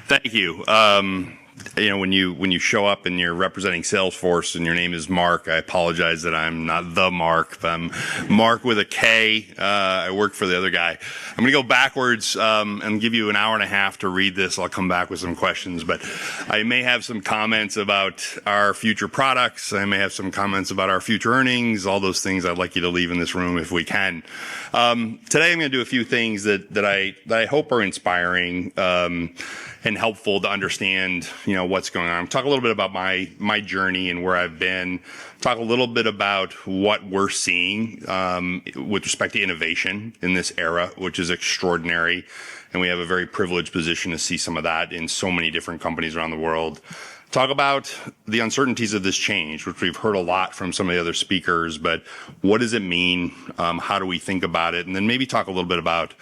Thank you. When you show up and you're representing Salesforce and your name is Mark, I apologize that I'm not the Mark, but I'm Mark with a K. I work for the other guy. I'm going to go backwards and give you an hour and a half to read this. I'll come back with some questions, but I may have some comments about our future products. I may have some comments about our future earnings, all those things I'd like you to leave in this room if we can. Today I'm going to do a few things that I hope are inspiring and helpful to understand, what's going on. Talk a little bit about my journey and where I've been. Talk a little bit about what we're seeing with respect to innovation in this era, which is extraordinary. And we have a very privileged position to see some of that in so many different companies around the world. Talk about the uncertainties of this change, which we've heard a lot from some of the other speakers, but what does it mean? How do we think about it? And then maybe talk a little bit about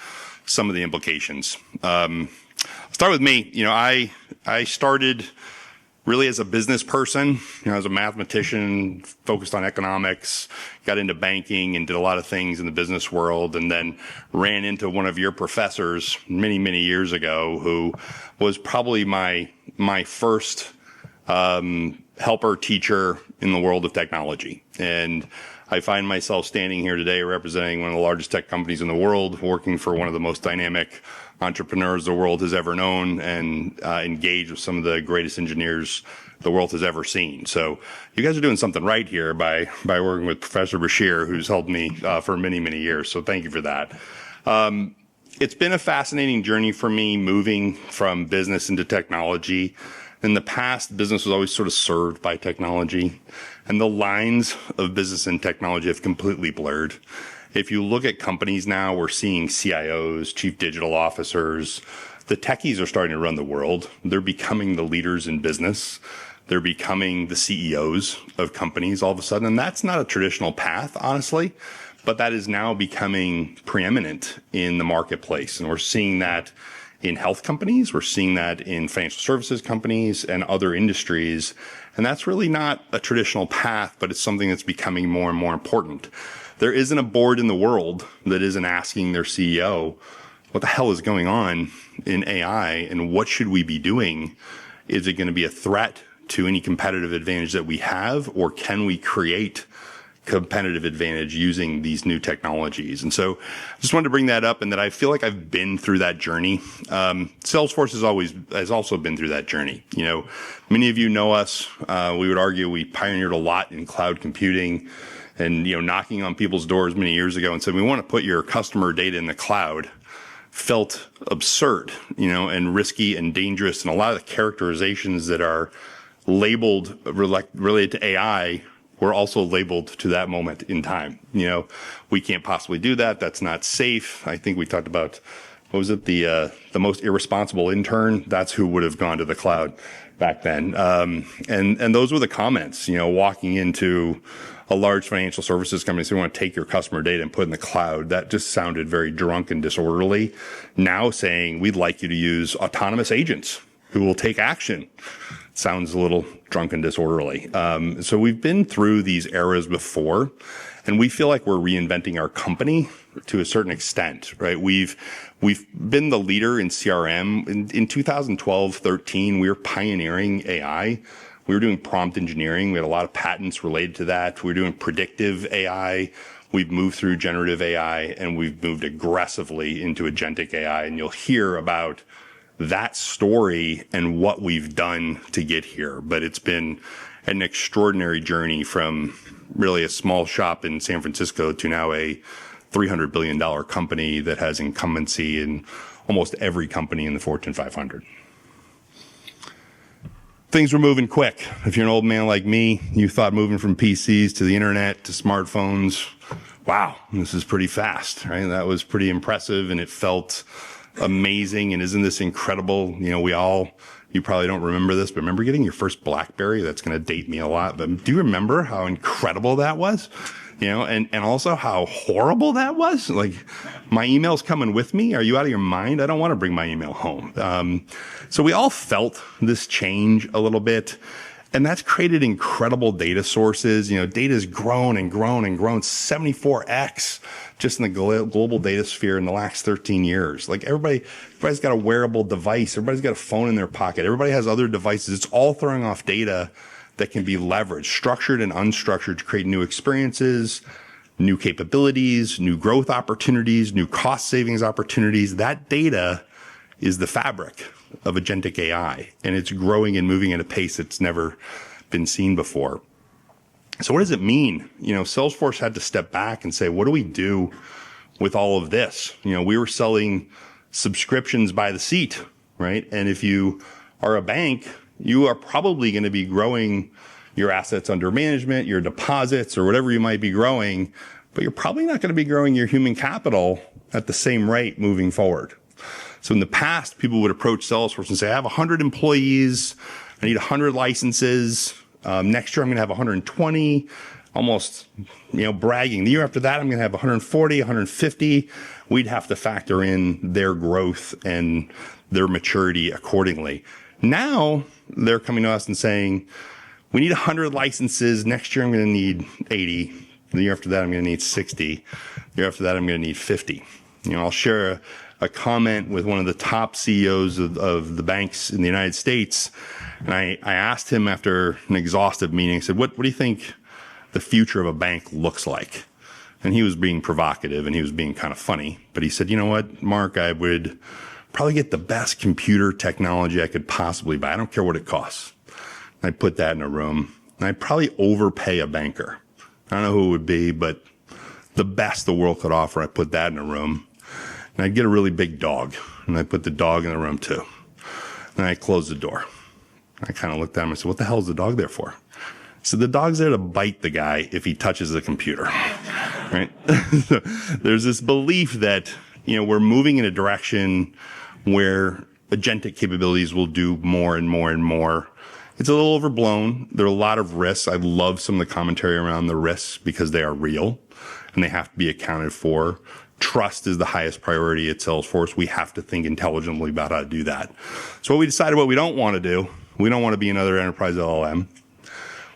some of the implications. Start with me. I started really as a business person. As a mathematician, focused on economics, got into banking and did a lot of things in the business world, and then ran into one of your professors many, many years ago, who was probably my first helper teacher in the world of technology. And I find myself standing here today representing one of the largest tech companies in the world, working for one of the most dynamic entrepreneurs the world has ever known, and engaged with some of the greatest engineers the world has ever seen. So you guys are doing something right here by working with Professor Bashir, who's helped me for many, many years. So thank you for that. It's been a fascinating journey for me moving from business into technology. In the past, business was always sort of served by technology, and the lines of business and technology have completely blurred. If you look at companies now, we're seeing CIOs, chief digital officers. The techies are starting to run the world. They're becoming the leaders in business. They're becoming the CEOs of companies all of a sudden. And that's not a traditional path, honestly, but that is now becoming preeminent in the marketplace. And we're seeing that in health companies. We're seeing that in financial services companies and other industries. And that's really not a traditional path, but it's something that's becoming more and more important. There isn't a board in the world that isn't asking their CEO, what the hell is going on in AI and what should we be doing? Is it going to be a threat to any competitive advantage that we have, or can we create competitive advantage using these new technologies? And so I just wanted to bring that up, and that I feel like I've been through that journey. Salesforce has also been through that journey. Many of you know us. We would argue we pioneered a lot in cloud computing, and knocking on people's doors many years ago and said, we want to put your customer data in the cloud, felt absurd, and risky and dangerous. And a lot of the characterizations that are labeled related to AI were also labeled to that moment in time. We can't possibly do that. That's not safe. I think we talked about, what was it? The most irresponsible intern. That's who would have gone to the cloud back then. And those were the comments, walking into a large financial services company saying, we want to take your customer data and put it in the cloud. That just sounded very drunk and disorderly. Now saying, we'd like you to use autonomous agents who will take action. Sounds a little drunk and disorderly. So we've been through these eras before, and we feel like we're reinventing our company to a certain extent, right? We've been the leader in CRM. In 2012, 13, we were pioneering AI. We were doing prompt engineering. We had a lot of patents related to that. We were doing predictive AI. We've moved through generative AI, and we've moved aggressively into agentic AI. And you'll hear about that story and what we've done to get here. But it's been an extraordinary journey from really a small shop in San Francisco to now a $300 billion company that has incumbency in almost every company in the Fortune 500. Things were moving quick. If you're an old man like me, you thought moving from PCs to the internet to smartphones, wow, this is pretty fast, right? That was pretty impressive, and it felt amazing. And isn't this incredible? You probably don't remember this, but remember getting your first BlackBerry? That's going to date me a lot, but do you remember how incredible that was? And also how horrible that was. Like, my email's coming with me. Are you out of your mind? I don't want to bring my email home. So we all felt this change a little bit. And that's created incredible data sources. Data has grown and grown and grown 74x just in the global data sphere in the last 13 years. Like everybody's got a wearable device. Everybody's got a phone in their pocket. Everybody has other devices. It's all throwing off data that can be leveraged, structured and unstructured, to create new experiences, new capabilities, new growth opportunities, new cost savings opportunities. That data is the fabric of agentic AI, and it's growing and moving at a pace that's never been seen before. So what does it mean? Salesforce had to step back and say, what do we do with all of this? We were selling subscriptions by the seat, right? And if you are a bank, you are probably going to be growing your assets under management, your deposits, or whatever you might be growing, but you're probably not going to be growing your human capital at the same rate moving forward. So in the past, people would approach Salesforce and say, I have 100 employees. I need 100 licenses. Next year, I'm going to have 120, almost, bragging. The year after that, I'm going to have 140, 150. We'd have to factor in their growth and their maturity accordingly. Now, they're coming to us and saying, we need 100 licenses. Next year, I'm going to need 80. The year after that, I'm going to need 60. The year after that, I'm going to need 50. I'll share a comment with one of the top CEOs of the banks in the United States. And I asked him after an exhaustive meeting, I said, what do you think the future of a bank looks like? And he was being provocative and he was being kind of funny. But he said, you know what, Mark, I would probably get the best computer technology I could possibly buy. I don't care what it costs. I'd put that in a room. And I'd probably overpay a banker. I don't know who it would be, but the best the world could offer, I'd put that in a room. And I'd get a really big dog, and I'd put the dog in the room too. And I'd close the door. I kind of looked at him and said, what the hell is the dog there for? So the dog's there to bite the guy if he touches the computer, right? So there's this belief that, we're moving in a direction where agentic capabilities will do more and more and more. It's a little overblown. There are a lot of risks. I love some of the commentary around the risks because they are real and they have to be accounted for. Trust is the highest priority at Salesforce. We have to think intelligently about how to do that. So what we decided what we don't want to do, we don't want to be another enterprise LLM.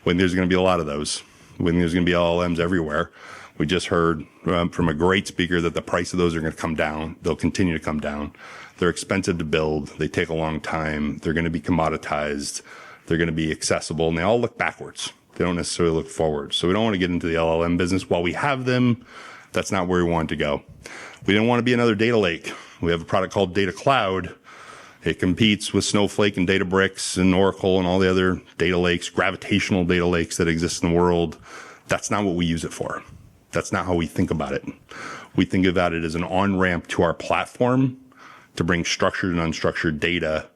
When there's going to be a lot of those. When there's going to be LLMs everywhere. We just heard from a great speaker that the price of those are going to come down. They'll continue to come down. They're expensive to build. They take a long time. They're going to be commoditized. They're going to be accessible. And they all look backwards. They don't necessarily look forward. So we don't want to get into the LLM business. While we have them, that's not where we want to go. We didn't want to be another data lake. We have a product called Data Cloud. It competes with Snowflake and Databricks and Oracle and all the other data lakes, gravitational data lakes that exist in the world. That's not what we use it for. That's not how we think about it. We think about it as an on-ramp to our platform to bring structured and unstructured data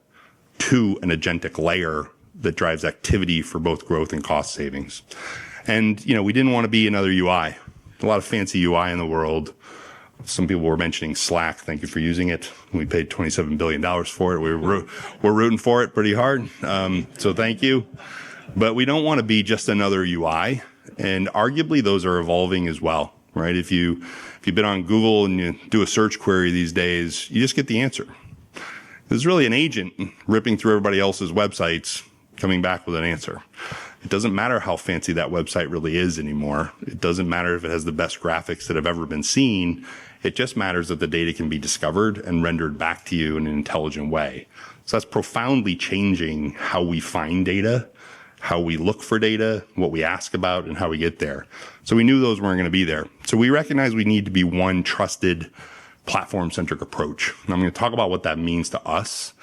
to an agentic layer that drives activity for both growth and cost savings. And, we didn't want to be another UI. A lot of fancy UI in the world. Some people were mentioning Slack. Thank you for using it. We paid $27 billion for it. We're rooting for it pretty hard. So thank you. But we don't want to be just another UI. And arguably those are evolving as well, right? If you've been on Google and you do a search query these days, you just get the answer. There's really an agent ripping through everybody else's websites, coming back with an answer. It doesn't matter how fancy that website really is anymore. It doesn't matter if it has the best graphics that have ever been seen. It just matters that the data can be discovered and rendered back to you in an intelligent way. So that's profoundly changing how we find data, how we look for data, what we ask about, and how we get there. So we knew those weren't going to be there. So we recognize we need to be one trusted platform-centric approach. And I'm going to talk about what that means to us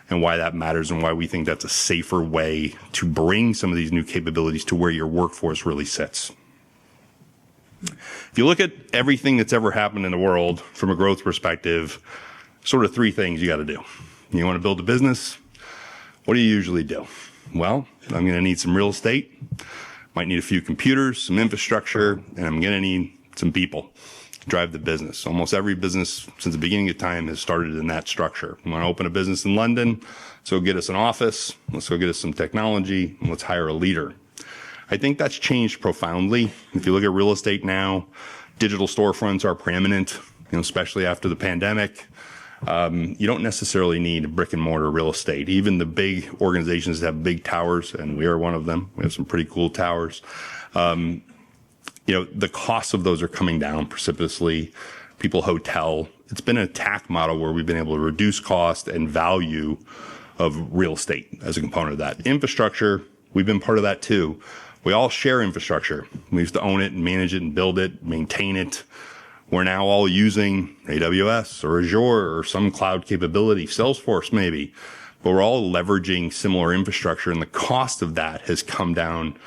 and why that matters and why we think that's a safer way to bring some of these new capabilities to where your workforce really sits. If you look at everything that's ever happened in the world from a growth perspective, sort of three things you got to do. You want to build a business? What do you usually do? Well, I'm going to need some real estate, might need a few computers, some infrastructure, and I'm going to need some people to drive the business. Almost every business since the beginning of time has started in that structure. We want to open a business in London, so get us an office, let's go get us some technology, and let's hire a leader. I think that's changed profoundly. If you look at real estate now, digital storefronts are preeminent, especially after the pandemic. You don't necessarily need brick and mortar real estate. Even the big organizations that have big towers, and we are one of them. We have some pretty cool towers. The costs of those are coming down precipitously. People hotel. It's been an attack model where we've been able to reduce cost and value of real estate as a component of that. Infrastructure, we've been part of that too. We all share infrastructure. We used to own it and manage it and build it, maintain it. We're now all using AWS or Azure or some cloud capability, Salesforce maybe, but we're all leveraging similar infrastructure, and the cost of that has come down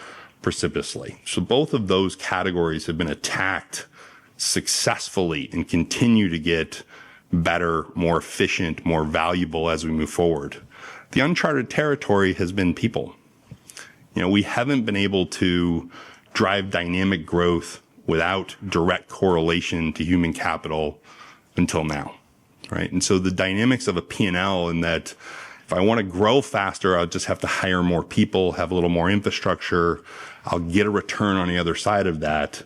precipitously. So both of those categories have been attacked successfully and continue to get better, more efficient, more valuable as we move forward. The uncharted territory has been people. We haven't been able to drive dynamic growth without direct correlation to human capital until now, right? And so the dynamics of a P&L in that if I want to grow faster, I'll just have to hire more people, have a little more infrastructure. I'll get a return on the other side of that.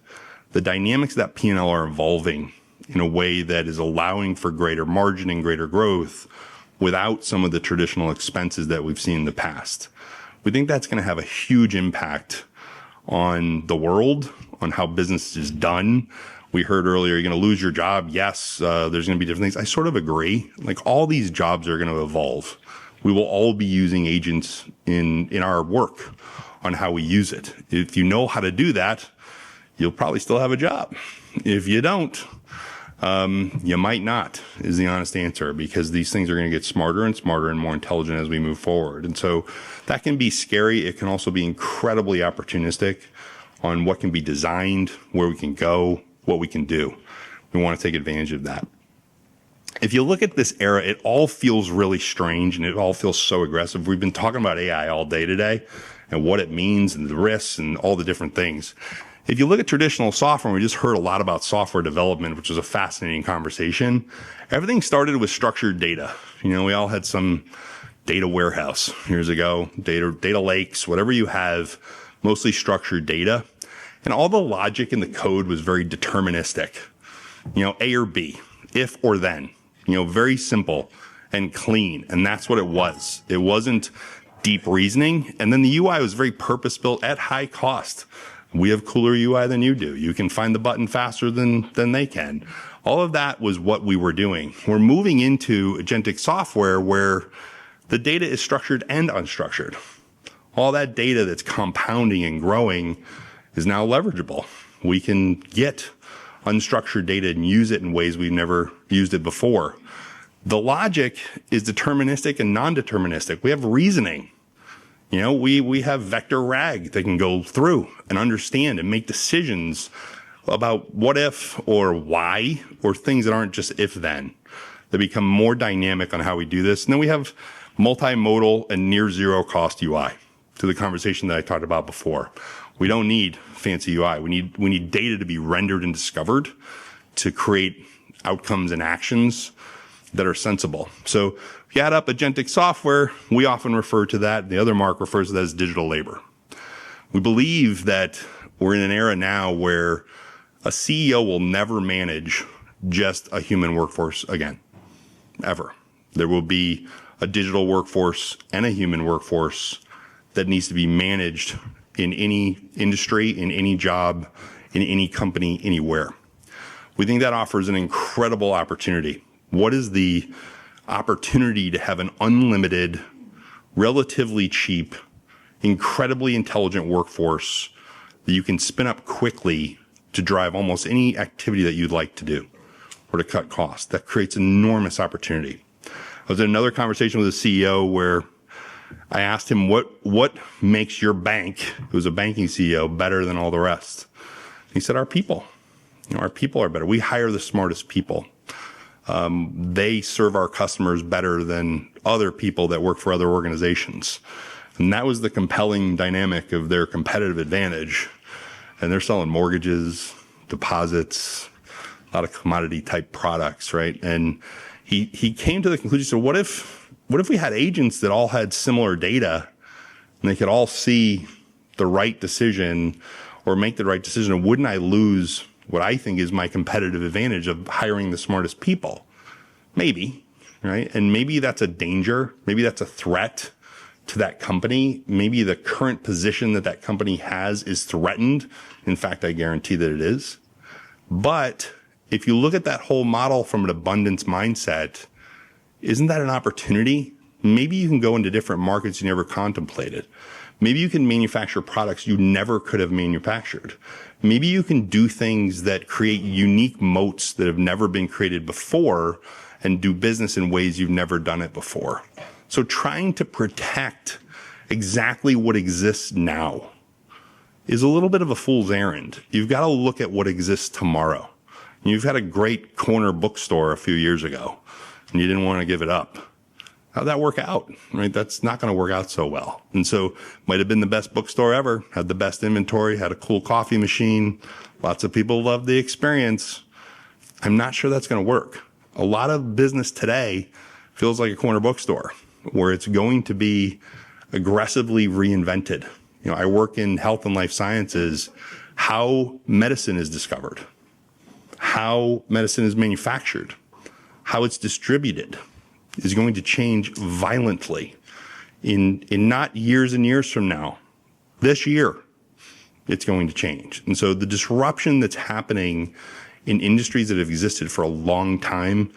The dynamics of that P&L are evolving in a way that is allowing for greater margin and greater growth without some of the traditional expenses that we've seen in the past. We think that's going to have a huge impact on the world, on how business is done. We heard earlier, you're going to lose your job. Yes, there's going to be different things. I sort of agree. Like all these jobs are going to evolve. We will all be using agents in our work on how we use it. If you know how to do that, you'll probably still have a job. If you don't, you might not, is the honest answer, because these things are going to get smarter and smarter and more intelligent as we move forward. And so that can be scary. It can also be incredibly opportunistic on what can be designed, where we can go, what we can do. We want to take advantage of that. If you look at this era, it all feels really strange and it all feels so aggressive. We've been talking about AI all day today and what it means and the risks and all the different things. If you look at traditional software, we just heard a lot about software development, which was a fascinating conversation. Everything started with structured data. We all had some data warehouse years ago, data lakes, whatever you have, mostly structured data. And all the logic in the code was very deterministic. A or B, if or then, very simple and clean. And that's what it was. It wasn't deep reasoning. And then the UI was very purpose-built at high cost. We have cooler UI than you do. You can find the button faster than they can. All of that was what we were doing. We're moving into agentic software where the data is structured and unstructured. All that data that's compounding and growing is now leverageable. We can get unstructured data and use it in ways we've never used it before. The logic is deterministic and non-deterministic. We have reasoning. We have vector RAG that can go through and understand and make decisions about what if or why or things that aren't just if then. They become more dynamic on how we do this. And then we have multimodal and near zero cost UI to the conversation that I talked about before. We don't need fancy UI. We need data to be rendered and discovered to create outcomes and actions that are sensible. So if you add up agentic software, we often refer to that, the other Mark refers to that as digital labor. We believe that we're in an era now where a CEO will never manage just a human workforce again, ever. There will be a digital workforce and a human workforce that needs to be managed in any industry, in any job, in any company, anywhere. We think that offers an incredible opportunity. What is the opportunity to have an unlimited, relatively cheap, incredibly intelligent workforce that you can spin up quickly to drive almost any activity that you'd like to do or to cut costs? That creates enormous opportunity. I was in another conversation with a CEO where I asked him, what makes your bank, who was a banking CEO, better than all the rest? He said, our people. Our people are better. We hire the smartest people. They serve our customers better than other people that work for other organizations. And that was the compelling dynamic of their competitive advantage. And they're selling mortgages, deposits, a lot of commodity type products, right? And he came to the conclusion, so what if we had agents that all had similar data and they could all see the right decision or make the right decision? And wouldn't I lose what I think is my competitive advantage of hiring the smartest people? Maybe. right? And maybe that's a danger. Maybe that's a threat to that company. Maybe the current position that that company has is threatened. In fact, I guarantee that it is. But if you look at that whole model from an abundance mindset, isn't that an opportunity? Maybe you can go into different markets you never contemplated. Maybe you can manufacture products you never could have manufactured. Maybe you can do things that create unique moats that have never been created before and do business in ways you've never done it before. So trying to protect exactly what exists now is a little bit of a fool's errand. You've got to look at what exists tomorrow. You've had a great corner bookstore a few years ago, and you didn't want to give it up. How'd that work out? Right? That's not going to work out so well. And so might have been the best bookstore ever, had the best inventory, had a cool coffee machine. Lots of people loved the experience. I'm not sure that's going to work. A lot of business today feels like a corner bookstore where it's going to be aggressively reinvented. You know, I work in health and life sciences. How medicine is discovered, how medicine is manufactured, how it's distributed is going to change violently in not years and years from now. This year, it's going to change. And so the disruption that's happening in industries that have existed for a long time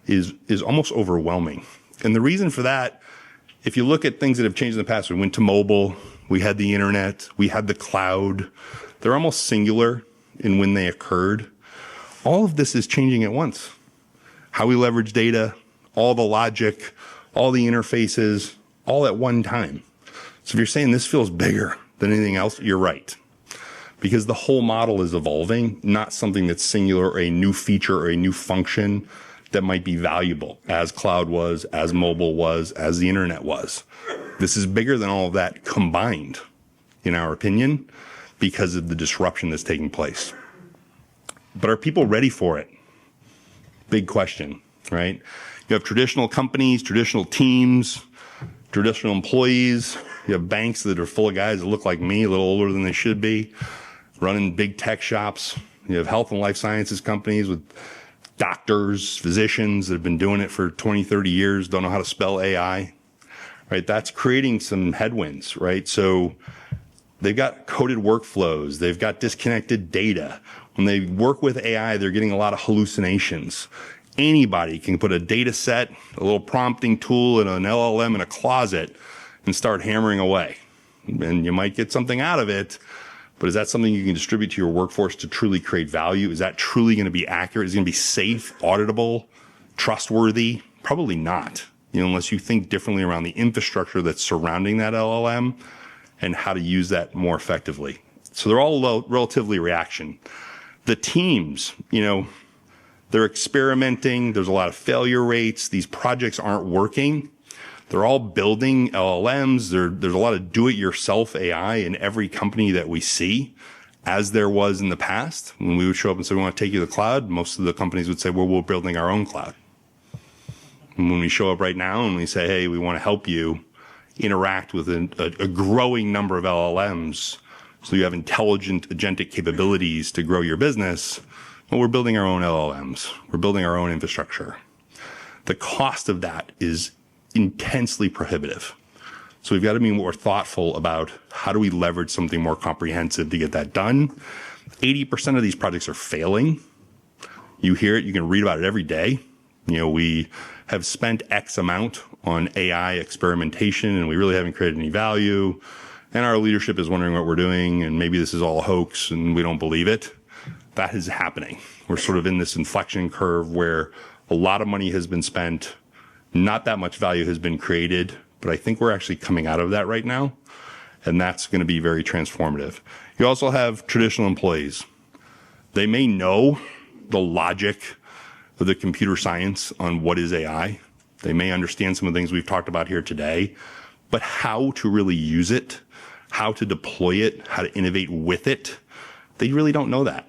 is almost overwhelming. And the reason for that, if you look at things that have changed in the past, we went to mobile, we had the internet, we had the cloud. They're almost singular in when they occurred. All of this is changing at once. How we leverage data, all the logic, all the interfaces, all at one time. So if you're saying this feels bigger than anything else, you're right. Because the whole model is evolving, not something that's singular or a new feature or a new function that might be valuable, as cloud was, as mobile was, as the internet was. This is bigger than all of that combined, in our opinion, because of the disruption that's taking place. But are people ready for it? Big question, right? You have traditional companies, traditional teams, traditional employees. You have banks that are full of guys that look like me, a little older than they should be, running big tech shops. You have health and life sciences companies with doctors, physicians that have been doing it for 20, 30 years, don't know how to spell AI, right? That's creating some headwinds, right? So they've got coded workflows. They've got disconnected data. When they work with AI, they're getting a lot of hallucinations. Anybody can put a data set, a little prompting tool, and an LLM in a closet and start hammering away. And you might get something out of it, but is that something you can distribute to your workforce to truly create value? Is that truly going to be accurate? Is it going to be safe, auditable, trustworthy? Probably not, unless you think differently around the infrastructure that's surrounding that LLM and how to use that more effectively. So they're all relatively reaction. The teams, they're experimenting. There's a lot of failure rates. These projects aren't working. They're all building LLMs. There's a lot of do-it-yourself AI in every company that we see, as there was in the past. When we would show up and say, we want to take you to the cloud, most of the companies would say, well, we're building our own cloud. And when we show up right now and we say, hey, we want to help you interact with a growing number of LLMs so you have intelligent agentic capabilities to grow your business, well, we're building our own LLMs. We're building our own infrastructure. The cost of that is intensely prohibitive. So we've got to be more thoughtful about how do we leverage something more comprehensive to get that done. 80% of these projects are failing. You hear it, you can read about it every day. We have spent X amount on AI experimentation and we really haven't created any value. And our leadership is wondering what we're doing and maybe this is all a hoax and we don't believe it. That is happening. We're sort of in this inflection curve where a lot of money has been spent. Not that much value has been created, but I think we're actually coming out of that right now, and that's going to be very transformative. You also have traditional employees. They may know the logic of the computer science on what is AI. They may understand some of the things we've talked about here today, but how to really use it, how to deploy it, how to innovate with it, they really don't know that.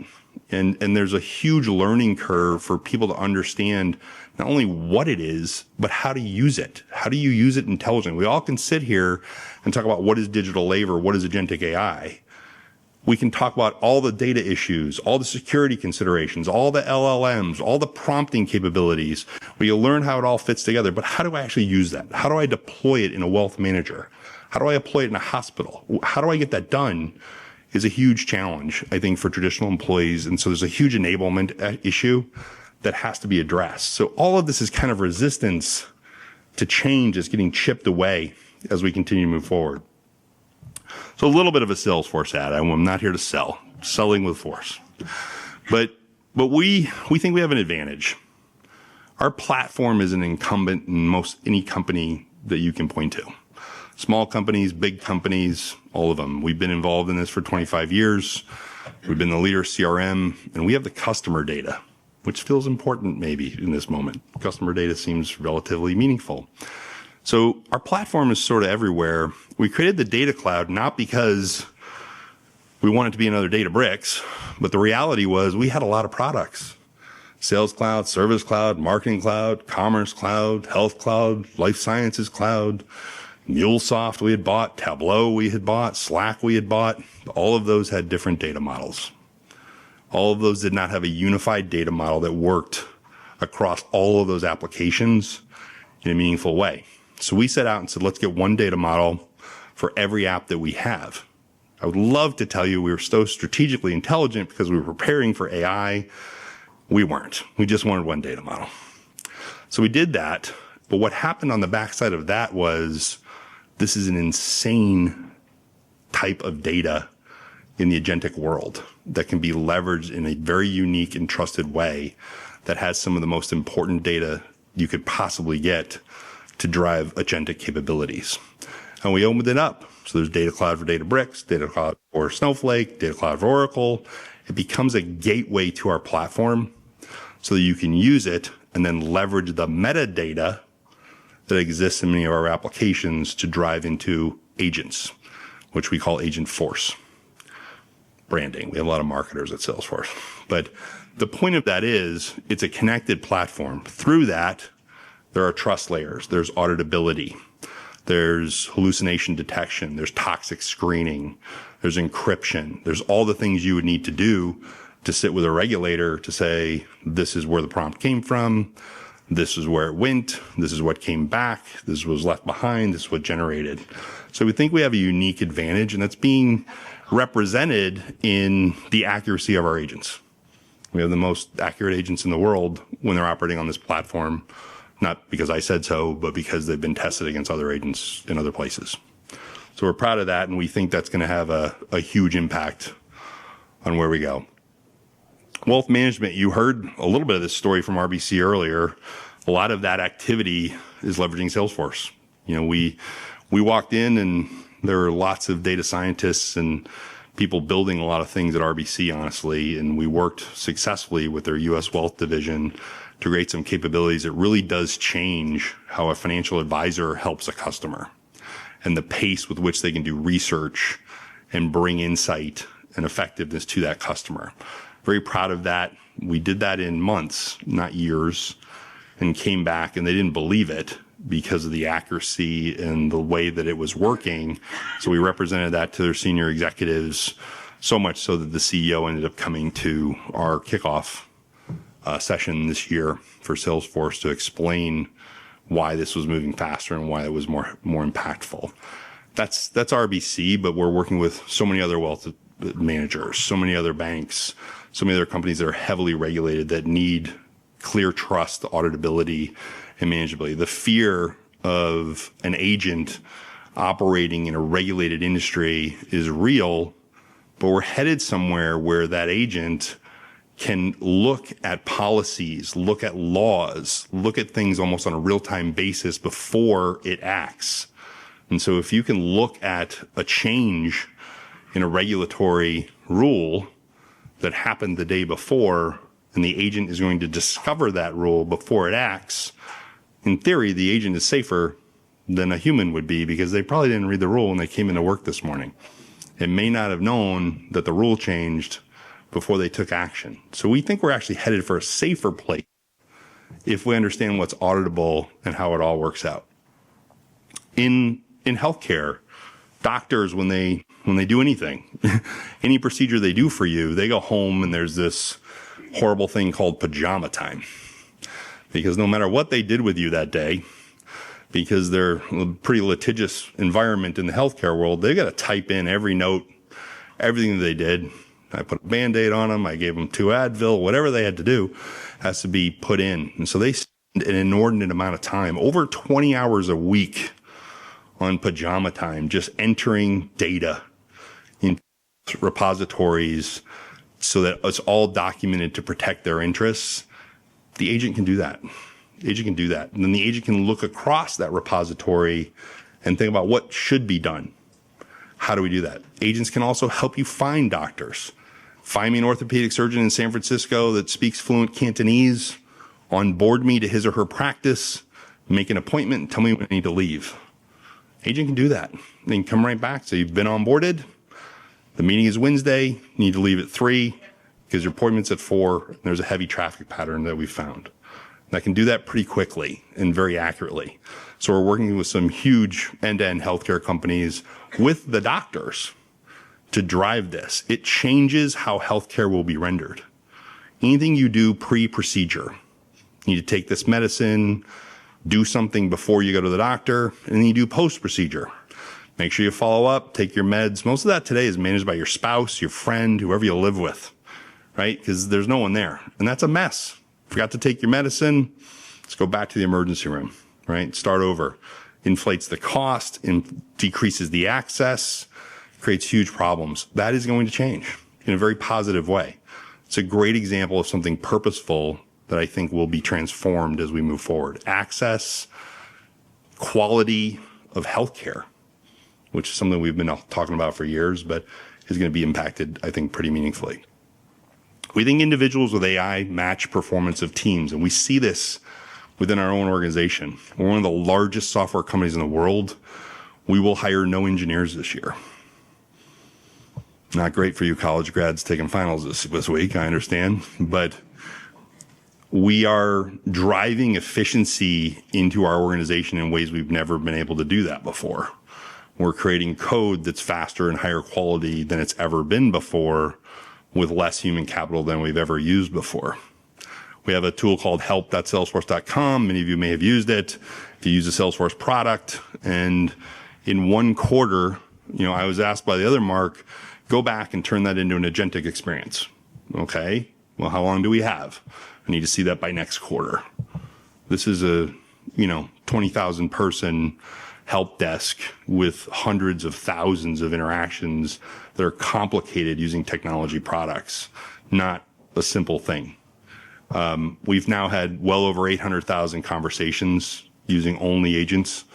And there's a huge learning curve for people to understand not only what it is, but how to use it. How do you use it intelligently? We all can sit here and talk about what is digital labor, what is agentic AI. We can talk about all the data issues, all the security considerations, all the LLMs, all the prompting capabilities. We learn how it all fits together, but how do I actually use that? How do I deploy it in a wealth manager? How do I deploy it in a hospital? How do I get that done is a huge challenge, I think, for traditional employees. And so there's a huge enablement issue that has to be addressed. So all of this is kind of resistance to change is getting chipped away as we continue to move forward. So a little bit of a Salesforce ad. I'm not here to sell, selling with force. But we think we have an advantage. Our platform is an incumbent in most any company that you can point to. Small companies, big companies, all of them. We've been involved in this for 25 years. We've been the leader of CRM, and we have the customer data, which feels important maybe in this moment. Customer data seems relatively meaningful. So our platform is sort of everywhere. We created the data cloud not because we wanted to be another Databricks, but the reality was we had a lot of products. Sales Cloud, Service Cloud, Marketing Cloud, Commerce Cloud, Health Cloud, Life Sciences Cloud, MuleSoft we had bought, Tableau we had bought, Slack we had bought. All of those had different data models. All of those did not have a unified data model that worked across all of those applications in a meaningful way. So we set out and said, let's get one data model for every app that we have. I would love to tell you we were so strategically intelligent because we were preparing for AI. We weren't. We just wanted one data model. So we did that. But what happened on the backside of that was this is an insane type of data in the agentic world that can be leveraged in a very unique and trusted way that has some of the most important data you could possibly get to drive agentic capabilities. And we opened it up. So there's Data Cloud for Databricks, Data Cloud for Snowflake, Data Cloud for Oracle. It becomes a gateway to our platform so that you can use it and then leverage the metadata that exists in many of our applications to drive into agents, which we call AgentForce. Branding. We have a lot of marketers at Salesforce. But the point of that is it's a connected platform. Through that, there are trust layers. There's auditability. There's hallucination detection. There's toxic screening. There's encryption. There's all the things you would need to do to sit with a regulator to say, this is where the prompt came from. This is where it went. This is what came back. This was left behind. This is what generated. So we think we have a unique advantage, and that's being represented in the accuracy of our agents. We have the most accurate agents in the world when they're operating on this platform, not because I said so, but because they've been tested against other agents in other places. So we're proud of that, and we think that's going to have a huge impact on where we go. Wealth management, you heard a little bit of this story from RBC earlier. A lot of that activity is leveraging Salesforce. You know, we walked in and there were lots of data scientists and people building a lot of things at RBC, honestly, and we worked successfully with their U.S. Wealth division to create some capabilities that really does change how a financial advisor helps a customer and the pace with which they can do research and bring insight and effectiveness to that customer. Very proud of that. We did that in months, not years, and came back and they didn't believe it because of the accuracy and the way that it was working. So we represented that to their senior executives, so much so that the CEO ended up coming to our kickoff session this year for Salesforce to explain why this was moving faster and why it was more impactful. That's RBC, but we're working with so many other wealth managers, so many other banks, so many other companies that are heavily regulated that need clear trust, auditability, and manageability. The fear of an agent operating in a regulated industry is real, but we're headed somewhere where that agent can look at policies, look at laws, look at things almost on a real-time basis before it acts. And so if you can look at a change in a regulatory rule that happened the day before, and the agent is going to discover that rule before it acts, in theory, the agent is safer than a human would be because they probably didn't read the rule when they came into work this morning. It may not have known that the rule changed before they took action. So we think we're actually headed for a safer place if we understand what's auditable and how it all works out. In healthcare, Doctors, when they do anything, any procedure they do for you, they go home and there's this horrible thing called pajama time. Because no matter what they did with you that day, because they're a pretty litigious environment in the healthcare world, they got to type in every note, everything that they did. I put a Band-Aid on them. I gave them 2 Advil, whatever they had to do has to be put in. And so they spend an inordinate amount of time, over 20 hours a week on pajama time, just entering data in repositories so that it's all documented to protect their interests. The agent can do that. The agent can do that. And then the agent can look across that repository and think about what should be done. How do we do that? Agents can also help you find doctors. Find me an orthopedic surgeon in San Francisco that speaks fluent Cantonese, onboard me to his or her practice, make an appointment, and tell me when I need to leave. Agent can do that. They can come right back. So you've been onboarded. The meeting is Wednesday. You need to leave at 3 because your appointment's at 4. And there's a heavy traffic pattern that we found. And I can do that pretty quickly and very accurately. So we're working with some huge end-to-end healthcare companies with the doctors to drive this. It changes how healthcare will be rendered. Anything you do pre-procedure, you need to take this medicine, do something before you go to the doctor, and then you do post-procedure. Make sure you follow up, take your meds. Most of that today is managed by your spouse, your friend, whoever you live with, right? Because there's no one there. And that's a mess. Forgot to take your medicine, let's go back to the emergency room, right? Start over. Inflates the cost, decreases the access, creates huge problems. That is going to change in a very positive way. It's a great example of something purposeful that I think will be transformed as we move forward. Access, quality of healthcare, which is something we've been talking about for years, but is going to be impacted, I think, pretty meaningfully. We think individuals with AI match performance of teams, and we see this within our own organization. We're one of the largest software companies in the world. We will hire no engineers this year. Not great for you college grads taking finals this week, I understand, but we are driving efficiency into our organization in ways we've never been able to do that before. We're creating code that's faster and higher quality than it's ever been before with less human capital than we've ever used before. We have a tool called help.salesforce.com. Many of you may have used it. If you use a Salesforce product, and in 1 quarter, I was asked by the other Mark, go back and turn that into an agentic experience. Okay, well, how long do we have? I need to see that by next quarter. This is a, 20,000 person help desk with hundreds of thousands of interactions that are complicated using technology products, not a simple thing. We've now had well over 800,000 conversations using only agents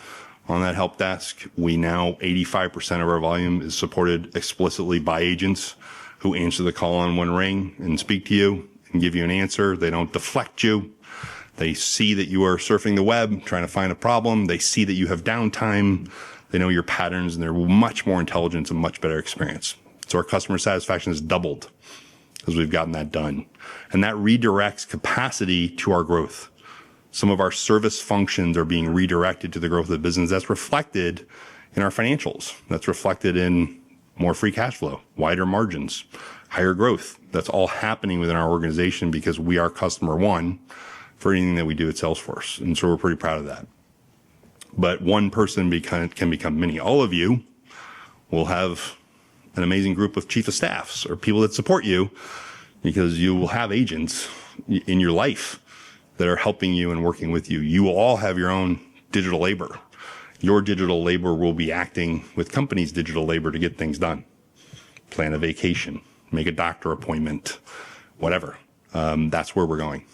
on that help desk. 85% of our volume is supported explicitly by agents who answer the call on one ring and speak to you and give you an answer. They don't deflect you. They see that you are surfing the web, trying to find a problem. They see that you have downtime. They know your patterns, and they're much more intelligent and much better experience. So our customer satisfaction has doubled as we've gotten that done. And that redirects capacity to our growth. Some of our service functions are being redirected to the growth of the business. That's reflected in our financials. That's reflected in more free cash flow, wider margins, higher growth. That's all happening within our organization because we are customer one for anything that we do at Salesforce. And so we're pretty proud of that. But one person can become many. All of you will have an amazing group of chief of staffs or people that support you because you will have agents in your life that are helping you and working with you. You will all have your own digital labor. Your digital labor will be acting with companies' digital labor to get things done. Plan a vacation, make a doctor appointment, whatever. That's where we're going.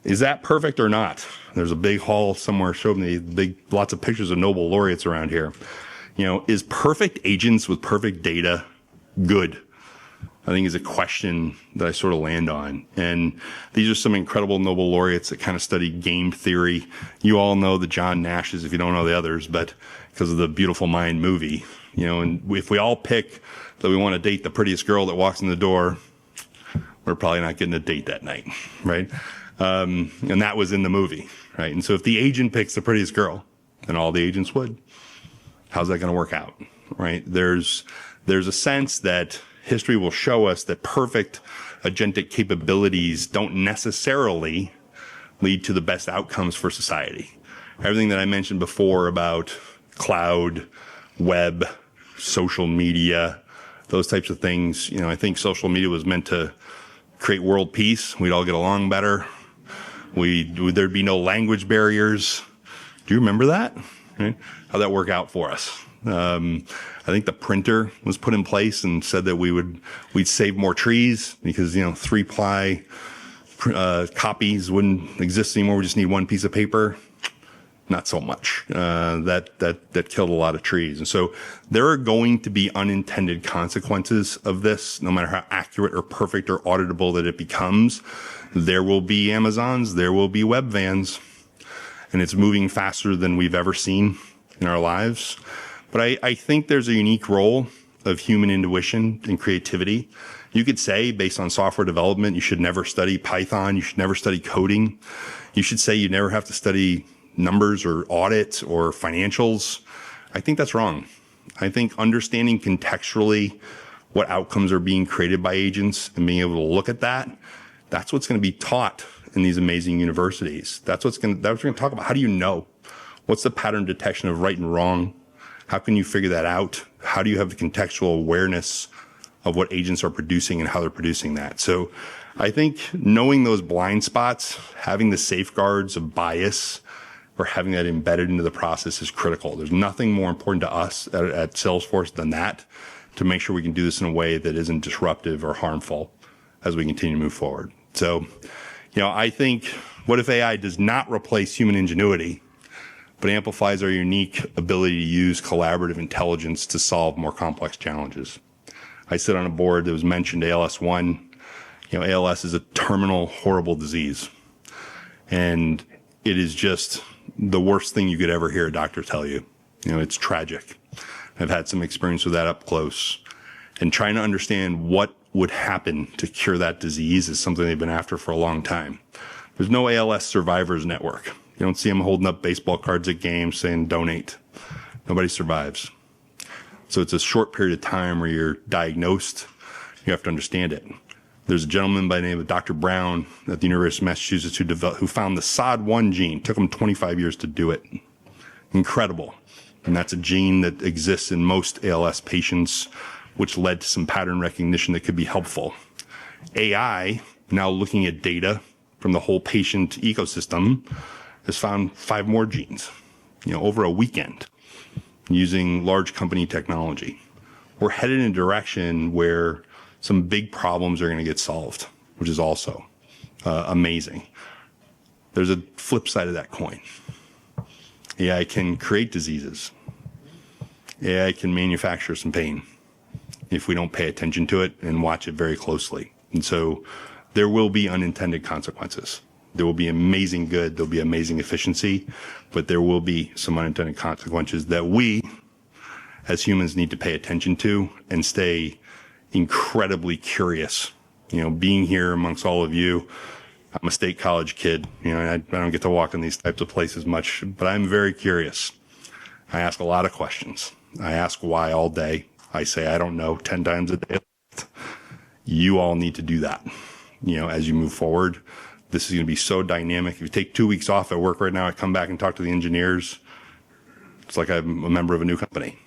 Is that perfect or not? There's a big hall somewhere showing me lots of pictures of Nobel laureates around here. Is perfect agents with perfect data good? I think is a question that I sort of land on. And these are some incredible Nobel laureates that kind of study game theory. You all know the John Nashes, if you don't know the others, but because of the Beautiful Mind movie, and if we all pick that we want to date the prettiest girl that walks in the door, we're probably not getting a date that night, right? And that was in the movie, right? And so if the agent picks the prettiest girl, then all the agents would. How's that going to work out, right? There's a sense that history will show us that perfect agentic capabilities don't necessarily lead to the best outcomes for society. Everything that I mentioned before about cloud, web, social media, those types of things, I think social media was meant to create world peace. We'd all get along better. There'd be no language barriers. Do you remember that? Right? How'd that work out for us? I think the printer was put in place and said that we'd save more trees because, 3-ply copies wouldn't exist anymore. We just need one piece of paper. Not so much. That killed a lot of trees. And so there are going to be unintended consequences of this, no matter how accurate or perfect or auditable that it becomes. There will be Amazons, there will be web vans, and it's moving faster than we've ever seen in our lives. But I think there's a unique role of human intuition and creativity. You could say, based on software development, you should never study Python, you should never study coding. You should say you never have to study numbers or audit or financials. I think that's wrong. I think understanding contextually what outcomes are being created by agents and being able to look at that's what's going to be taught in these amazing universities. That's what we're going to talk about. How do you know? What's the pattern detection of right and wrong? How can you figure that out? How do you have the contextual awareness of what agents are producing and how they're producing that? So I think knowing those blind spots, having the safeguards of bias, or having that embedded into the process is critical. There's nothing more important to us at Salesforce than that, to make sure we can do this in a way that isn't disruptive or harmful as we continue to move forward. So, I think, what if AI does not replace human ingenuity, but amplifies our unique ability to use collaborative intelligence to solve more complex challenges? I sit on a board that was mentioned, ALS1. ALS is a terminal, horrible disease. And it is just the worst thing you could ever hear a doctor tell you. It's tragic. I've had some experience with that up close. And trying to understand what would happen to cure that disease is something they've been after for a long time. There's no ALS survivors network. You don't see them holding up baseball cards at games saying donate. Nobody survives. So it's a short period of time where you're diagnosed. You have to understand it. There's a gentleman by the name of Dr. Brown at the University of Massachusetts who found the SOD1 gene. Took him 25 years to do it. Incredible. And that's a gene that exists in most ALS patients, which led to some pattern recognition that could be helpful. AI, now looking at data from the whole patient ecosystem, has found 5 more genes, over a weekend, using large company technology. We're headed in a direction where some big problems are going to get solved, which is also amazing. There's a flip side of that coin. AI can create diseases. AI can manufacture some pain if we don't pay attention to it and watch it very closely. And so there will be unintended consequences. There will be amazing good, there'll be amazing efficiency, but there will be some unintended consequences that we, as humans, need to pay attention to and stay incredibly curious. Being here amongst all of you, I'm a state college kid. I don't get to walk in these types of places much, but I'm very curious. I ask a lot of questions. I ask why all day. I say, I don't know, 10 times a day. You all need to do that, as you move forward. This is going to be so dynamic. If you take 2 weeks off at work right now, I come back and talk to the engineers. It's like I'm a member of a new company.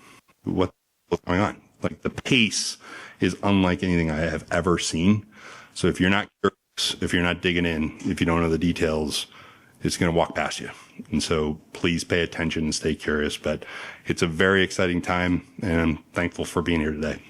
What's going on? Like, the pace is unlike anything I have ever seen. So if you're not curious, if you're not digging in, if you don't know the details, it's going to walk past you. And so please pay attention and stay curious. But it's a very exciting time, and I'm thankful for being here today.